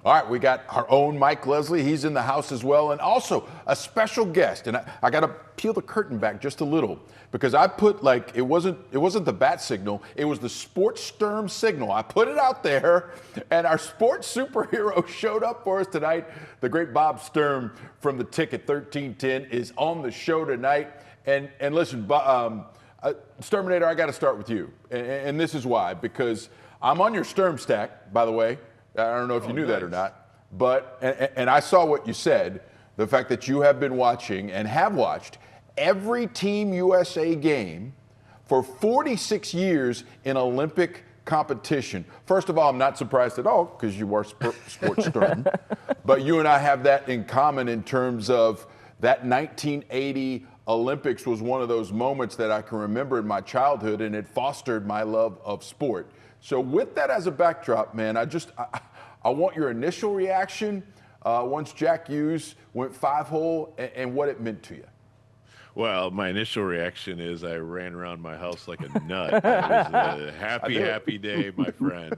All right, we got our own Mike Leslie. He's in the house as well, and also a special guest. And I got to peel the curtain back just a little because I put it wasn't the bat signal, it was the sports Sturm signal. I put it out there, and our sports superhero showed up for us tonight. The great Bob Sturm from the Ticket 1310 is on the show tonight. And listen, Sturminator, I got to start with you, and this is why, because I'm on your Sturm stack, by the way. I don't know if you knew that or not, but and I saw what you said, the fact that you have been watching and have watched every Team USA game for 46 years in Olympic competition. First of all, I'm not surprised at all because you are sports Sturm, but you and I have that in common in terms of that 1980 Olympics was one of those moments that I can remember in my childhood, and it fostered my love of sport. So with that as a backdrop, man, I want your initial reaction once Jack Hughes went 5-hole and what it meant to you. Well, my initial reaction is I ran around my house like a nut. It was a happy day, my friend.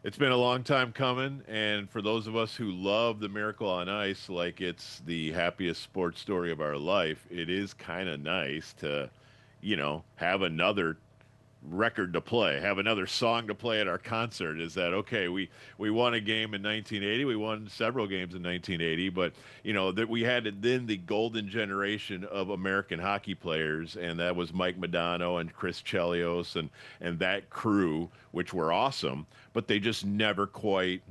It's been a long time coming, and for those of us who love the Miracle on Ice like it's the happiest sports story of our life, it is kind of nice to, have another record to play, have another song to play at our concert. Is that okay? We won a game in 1980, we won several games in 1980, but that we had then the golden generation of American hockey players, and that was Mike Modano and Chris Chelios and that crew, which were awesome, but they just never quite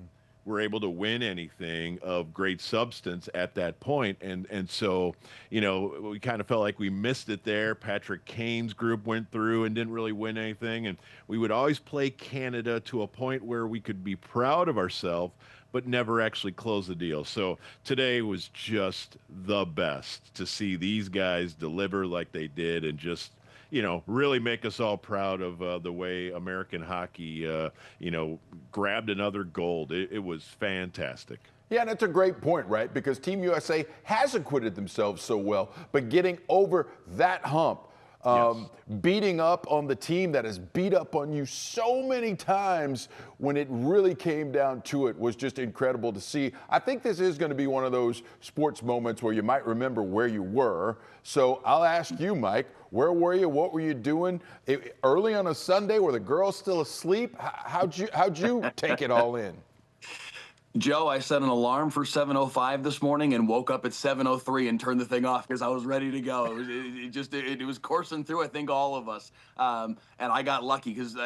were able to win anything of great substance at that point. And so, we kind of felt like we missed it there. Patrick Kane's group went through and didn't really win anything. And we would always play Canada to a point where we could be proud of ourselves, but never actually close the deal. So today was just the best to see these guys deliver like they did and just really make us all proud of the way American hockey, grabbed another gold. It was fantastic. Yeah, and that's a great point, right? Because Team USA has acquitted themselves so well, but getting over that hump, beating up on the team that has beat up on you so many times when it really came down to it was just incredible to see. I think this is going to be one of those sports moments where you might remember where you were. So I'll ask you, Mike, where were you? What were you doing? Early on a Sunday, were the girls still asleep? How'd you take it all in? Joe, I set an alarm for 7:05 this morning and woke up at 7:03 and turned the thing off because I was ready to go. It was coursing through, I think, all of us. And I got lucky because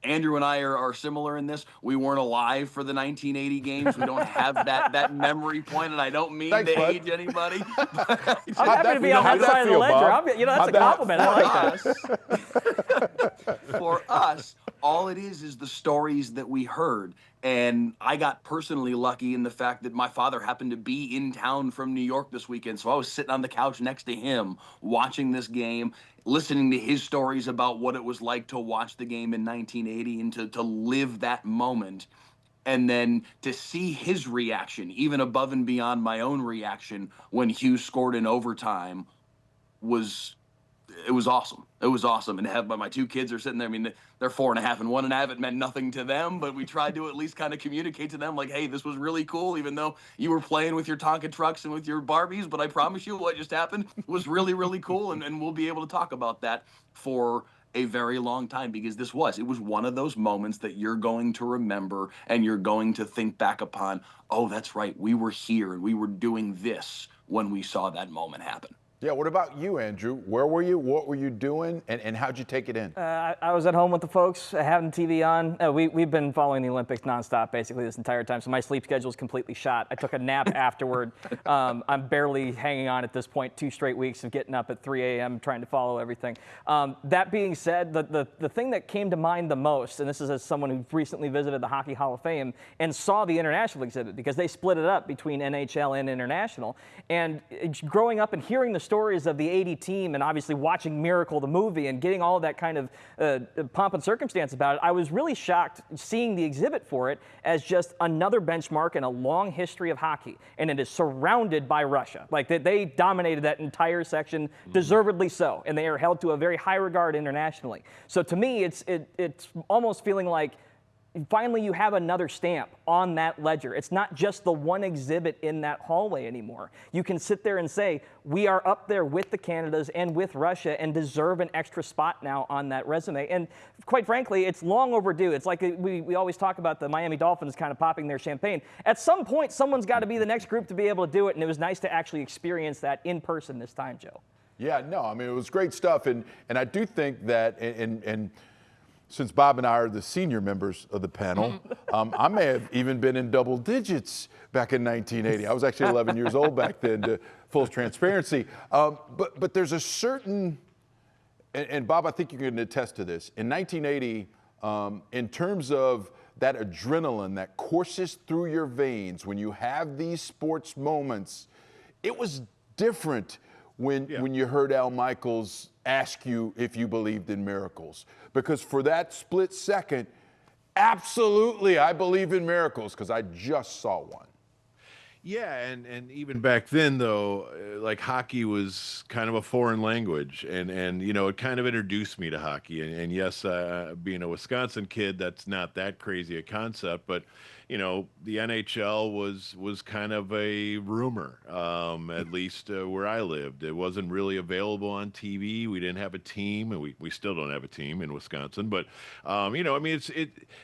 Andrew and I are similar in this. We weren't alive for the 1980 games. We don't have that memory point, and I don't mean to age anybody. I'm happy to be on that side of the ledger. That's a compliment. I like that. For us, all it is the stories that we heard. And I got personally lucky in the fact that my father happened to be in town from New York this weekend. So I was sitting on the couch next to him, watching this game, listening to his stories about what it was like to watch the game in 1980 and to live that moment. And then to see his reaction, even above and beyond my own reaction when Hughes scored in overtime, it was awesome. It was awesome. And my two kids are sitting there. I mean, they're 4.5 and 1.5. It meant nothing to them, but we tried to at least kind of communicate to them like, hey, this was really cool, even though you were playing with your Tonka trucks and with your Barbies. But I promise you what just happened was really, really cool. And we'll be able to talk about that for a very long time because it was one of those moments that you're going to remember and you're going to think back upon, oh, that's right. We were here and we were doing this when we saw that moment happen. Yeah, what about you, Andrew? Where were you? What were you doing? And how'd you take it in? I was at home with the folks, having TV on. We've been following the Olympics nonstop basically this entire time, so my sleep schedule is completely shot. I took a nap afterward. I'm barely hanging on at this point, 2 straight weeks of getting up at 3 a.m. trying to follow everything. That being said, the thing that came to mind the most, and this is as someone who recently visited the Hockey Hall of Fame and saw the international exhibit because they split it up between NHL and international, and growing up and hearing the stories of the 80 team and obviously watching Miracle the movie and getting all of that kind of pomp and circumstance about it, I was really shocked seeing the exhibit for it as just another benchmark in a long history of hockey. And it is surrounded by Russia. Like they dominated that entire section, deservedly so, and they are held to a very high regard internationally. So to me, it's almost feeling like finally you have another stamp on that ledger. It's not just the one exhibit in that hallway anymore. You can sit there and say, we are up there with the Canadas and with Russia and deserve an extra spot now on that resume. And quite frankly, it's long overdue. It's like we always talk about the Miami Dolphins kind of popping their champagne. At some point, someone's got to be the next group to be able to do it, and it was nice to actually experience that in person this time, Joe. Yeah, no, I mean, it was great stuff. And I do think that, and since Bob and I are the senior members of the panel, I may have even been in double digits back in 1980. I was actually 11 years old back then, to full transparency. But there's a certain, and Bob, I think you can attest to this. In 1980, in terms of that adrenaline that courses through your veins when you have these sports moments, it was different when you heard Al Michaels ask you if you believed in miracles. Because for that split second, absolutely, I believe in miracles because I just saw one. Yeah, and even back then, though, like hockey was kind of a foreign language, and you know, it kind of introduced me to hockey. And yes, being a Wisconsin kid, that's not that crazy a concept, but you know, the NHL was kind of a rumor, at least where I lived. It wasn't really available on TV. We didn't have a team, and we still don't have a team in Wisconsin. But you know, I mean,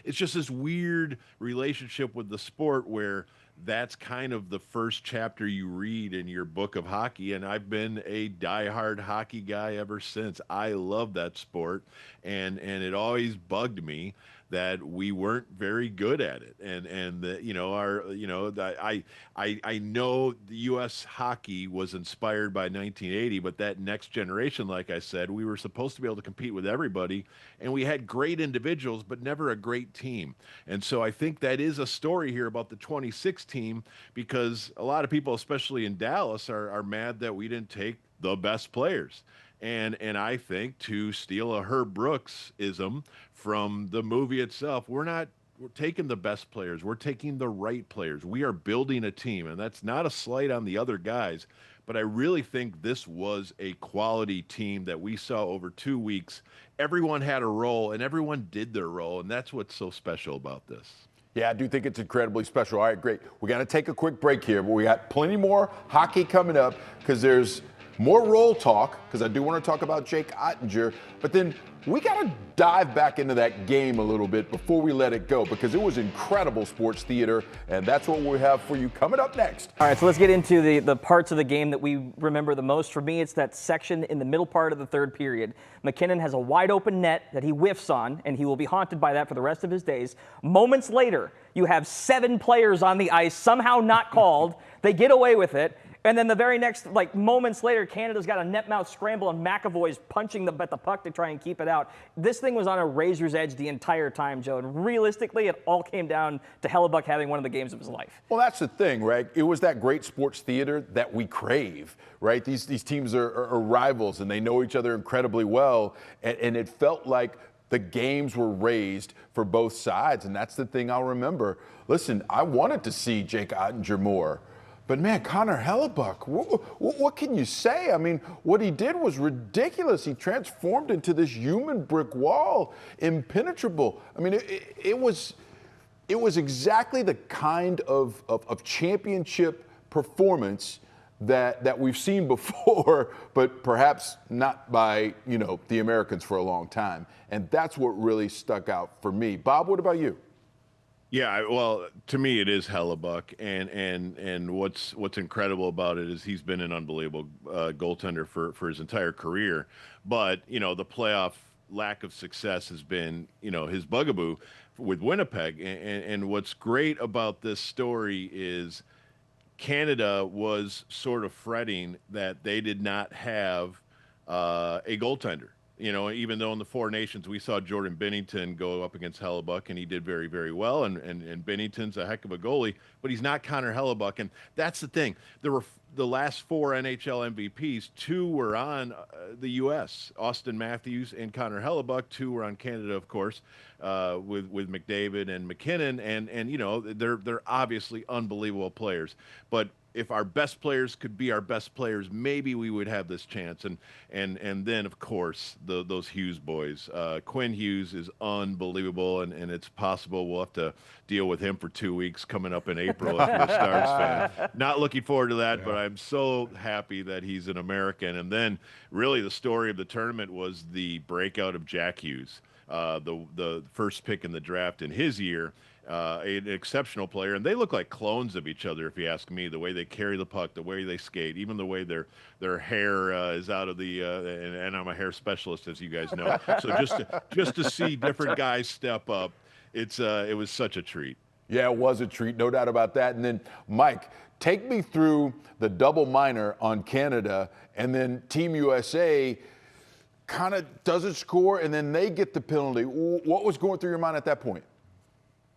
it's just this weird relationship with the sport where that's kind of the first chapter you read in your book of hockey. And I've been a diehard hockey guy ever since. I love that sport. And it always bugged me that we weren't very good at it. And the, you know, I know the U.S. hockey was inspired by 1980, but that next generation, like I said, we were supposed to be able to compete with everybody, and we had great individuals, but never a great team. And so I think that is a story here about the 26 team, because a lot of people, especially in Dallas, are mad that we didn't take the best players. And I think, to steal a Herb Brooks-ism from the movie itself, we're taking the best players. We're taking the right players. We are building a team, and that's not a slight on the other guys, but I really think this was a quality team that we saw over 2 weeks. Everyone had a role, and everyone did their role, and that's what's so special about this. Yeah, I do think it's incredibly special. All right, great. We're going to take a quick break here, but we got plenty more hockey coming up because there's more role talk, because I do want to talk about Jake Oettinger, but then we got to dive back into that game a little bit before we let it go, because it was incredible sports theater, and that's what we have for you coming up next. All right, so let's get into the parts of the game that we remember the most. For me, it's that section in the middle part of the third period. McKinnon has a wide open net that he whiffs on, and he will be haunted by that for the rest of his days. Moments later, you have 7 players on the ice, somehow not called. They get away with it. And then the very next, moments later, Canada's got a net mouth scramble, and McAvoy's punching at the puck to try and keep it out. This thing was on a razor's edge the entire time, Joe. And realistically, it all came down to Hellebuck having one of the games of his life. Well, that's the thing, right? It was that great sports theater that we crave, right? These teams are rivals, and they know each other incredibly well. And it felt like the games were raised for both sides, and that's the thing I'll remember. Listen, I wanted to see Jake Oettinger more. But man, Connor Hellebuck, what can you say? I mean, what he did was ridiculous. He transformed into this human brick wall, impenetrable. I mean, it was exactly the kind of championship performance that we've seen before, but perhaps not by, the Americans for a long time. And that's what really stuck out for me. Bob, what about you? Yeah, well, to me, it is Hellebuck, and what's incredible about it is he's been an unbelievable goaltender for his entire career. But the playoff lack of success has been his bugaboo with Winnipeg. And what's great about this story is Canada was sort of fretting that they did not have a goaltender. Even though in the Four Nations we saw Jordan Binnington go up against Hellebuck, and he did very, very well. And Binnington's a heck of a goalie, but he's not Connor Hellebuck. And that's the thing. the last 4 NHL MVPs, 2 were on the U.S. Austin Matthews and Connor Hellebuck. 2 were on Canada, of course, with McDavid and McKinnon. And you know, they're obviously unbelievable players. But if our best players could be our best players, maybe we would have this chance. And then, of course, those Hughes boys. Quinn Hughes is unbelievable, and it's possible we'll have to deal with him for 2 weeks coming up in April if you're a Stars fan. Not looking forward to that, but I'm so happy that he's an American. And then, really, the story of the tournament was the breakout of Jack Hughes, the first pick in the draft in his year. An exceptional player, and they look like clones of each other, if you ask me. The way they carry the puck, the way they skate, even the way their hair is out of the. And I'm a hair specialist, as you guys know. So just to see different guys step up, it was such a treat. Yeah, it was a treat, no doubt about that. And then, Mike, take me through the double minor on Canada, and then Team USA kind of doesn't score, and then they get the penalty. What was going through your mind at that point?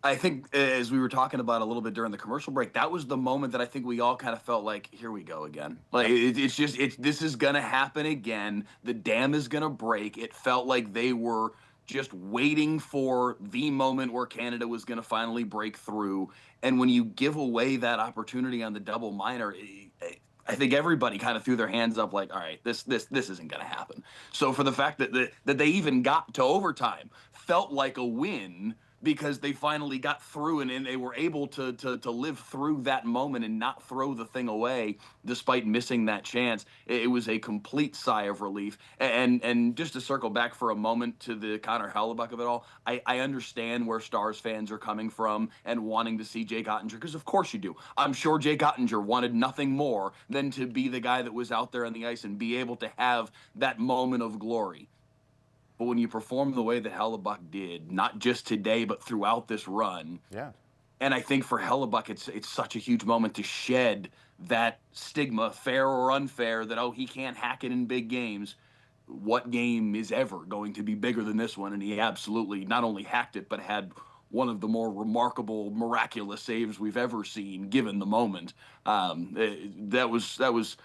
I think, as we were talking about a little bit during the commercial break, that was the moment that I think we all kind of felt like, here we go again. Like, this is going to happen again. The dam is going to break. It felt like they were just waiting for the moment where Canada was going to finally break through. And when you give away that opportunity on the double minor, I think everybody kind of threw their hands up like, all right, this isn't going to happen. So for the fact that they even got to overtime felt like a win, because they finally got through and they were able to live through that moment and not throw the thing away despite missing that chance. It was a complete sigh of relief. And just to circle back for a moment to the Connor Hellebuck of it all, I understand where Stars fans are coming from and wanting to see Jake Oettinger, because of course you do. I'm sure Jake Oettinger wanted nothing more than to be the guy that was out there on the ice and be able to have that moment of glory. But when you perform the way that Hellebuck did, not just today, but throughout this run, yeah. And I think for Hellebuck, it's such a huge moment to shed that stigma, fair or unfair, that, oh, he can't hack it in big games. What game is ever going to be bigger than this one? And he absolutely not only hacked it, but had one of the more remarkable, miraculous saves we've ever seen, given the moment. That was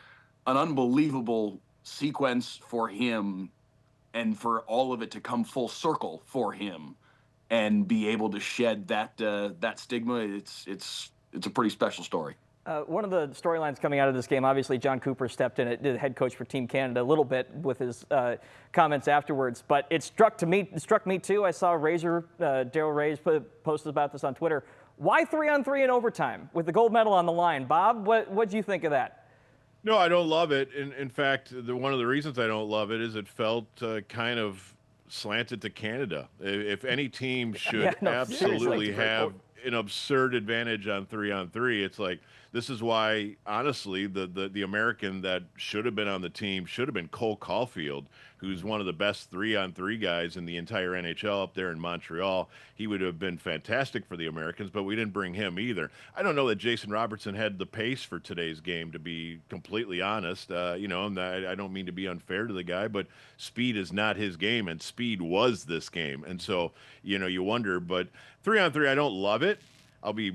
an unbelievable sequence for him, and for all of it to come full circle for him and be able to shed that stigma, it's a pretty special story. One of the storylines coming out of this game, obviously John Cooper stepped in, the head coach for Team Canada, a little bit with his comments afterwards, but it struck me too. I saw Razor, Daryl Ray's posted about this on Twitter. Why 3-on-3 in overtime with the gold medal on the line? Bob, what do you think of that? No, I don't love it. In fact, one of the reasons I don't love it is it felt kind of slanted to Canada. If any team should absolutely have an absurd advantage on 3-on-3, it's like, this is why, honestly, the American that should have been on the team should have been Cole Caulfield, who's one of the best 3-on-3 guys in the entire NHL up there in Montreal. He would have been fantastic for the Americans, but we didn't bring him either. I don't know that Jason Robertson had the pace for today's game, to be completely honest. You know, I don't mean to be unfair to the guy, but speed is not his game, and speed was this game. And so, you know, you wonder, but 3-on-3, I don't love it. I'll be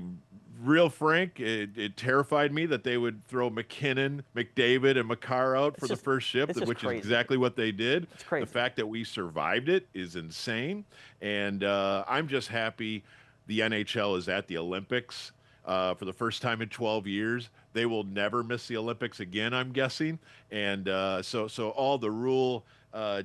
real frank, it terrified me that they would throw McKinnon, McDavid, and Makar out for the first shift, which is exactly what they did. The fact that we survived it is insane. And I'm just happy the NHL is at the Olympics for the first time in 12 years. They will never miss the Olympics again, I'm guessing. And so all the rule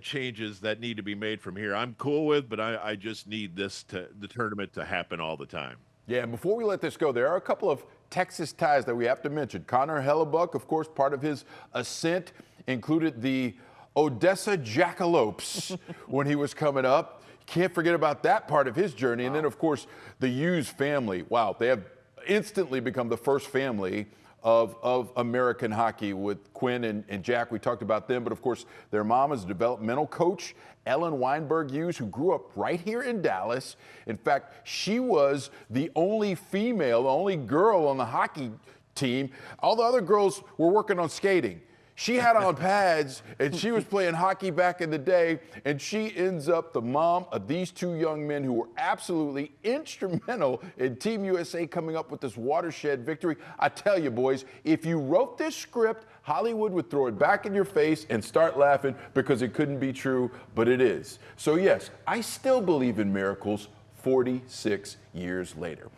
changes that need to be made from here, I'm cool with, but I just need the tournament to happen all the time. Yeah, and before we let this go, there are a couple of Texas ties that we have to mention. Connor Hellebuck, of course, part of his ascent included the Odessa Jackalopes when he was coming up. Can't forget about that part of his journey. And then, of course, the Hughes family. Wow, they have instantly become the first family of American hockey with Quinn and Jack. We talked about them, but of course, their mom is a developmental coach, Ellen Weinberg Hughes, who grew up right here in Dallas. In fact, she was the only female, the only girl on the hockey team. All the other girls were working on skating. She had on pads, and she was playing hockey back in the day, and she ends up the mom of these two young men who were absolutely instrumental in Team USA coming up with this watershed victory. I tell you, boys, if you wrote this script, Hollywood would throw it back in your face and start laughing because it couldn't be true, but it is. So yes, I still believe in miracles 46 years later.